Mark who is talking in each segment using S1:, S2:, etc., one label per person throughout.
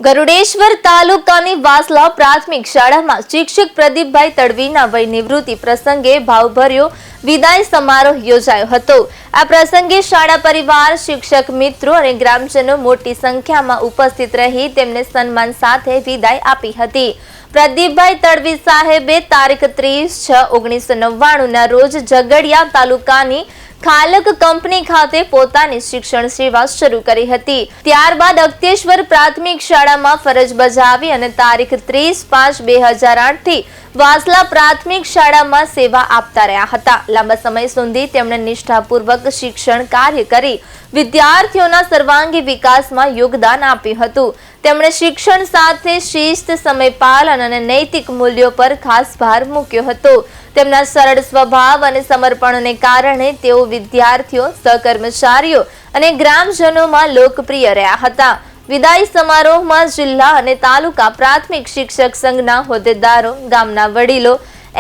S1: ગરુડેશ્વર તાલુકાની વાસલા પ્રાથમિક શાળામાં શિક્ષક પ્રદીપભાઈ તડવીના વય નિવૃત્તિ પ્રસંગે ભાવભર્યો વિદાય સમારોહ યોજાયો હતો। આ પ્રસંગે શાળા પરિવાર, શિક્ષક મિત્રો અને ગ્રામજનો મોટી સંખ્યામાં ઉપસ્થિત રહી તેમને સન્માન સાથે વિદાય આપી હતી। પ્રદીપભાઈ તડવી સાહેબે તારીખ 30/6/1999 ના રોજ ઝઘડિયા તાલુકાની ખાલક કંપની ખાતે પોતાની શિક્ષણ સેવા શરૂ કરી હતી। ત્યારબાદ અગત્યેશ્વર પ્રાથમિક શાળામાં ફરજ બજાવી અને તારીખ 30/5/2008 થી વાસલા પ્રાથમિક શાળામાં સેવા આપતા રહ્યા હતા। લાંબા સમય સુધી તેમણે નિષ્ઠાપૂર્વક શિક્ષણ કાર્ય કરી વિદ્યાર્થીઓના સર્વાંગી વિકાસમાં યોગદાન આપ્યું હતું। તેમણે શિક્ષણ સાથે શિસ્ત, સમયપાલન અને નૈતિક મૂલ્યો પર ખાસ ભાર મૂક્યો હતો। તેમના સરળ સ્વભાવ અને સમર્પણને કારણે તેઓ વિદ્યાર્થીઓ, સહકર્મચારીઓ અને ગ્રામજનોમાં લોકપ્રિય રહ્યા હતા। વિદાય સમારોહમાં જિલ્લા અને તાલુકા પ્રાથમિક શિક્ષક સંઘના હોદ્દેદારો, ગામના વડીલો,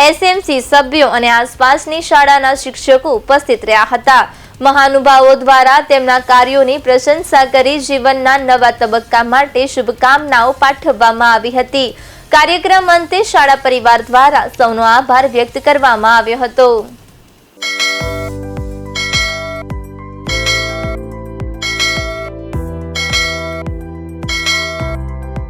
S1: એસએમસી સભ્યો અને આસપાસની શાળાના શિક્ષકો ઉપસ્થિત રહ્યા હતા। મહાનુભાવો દ્વારા તેમના કાર્યોની પ્રશંસા કરી જીવનના નવા તબક્કા માટે શુભકામનાઓ પાઠવવામાં આવી હતી। કાર્યક્રમ અંતે શાળા પરિવાર દ્વારા સૌનો આભાર વ્યક્ત કરવામાં આવ્યો હતો।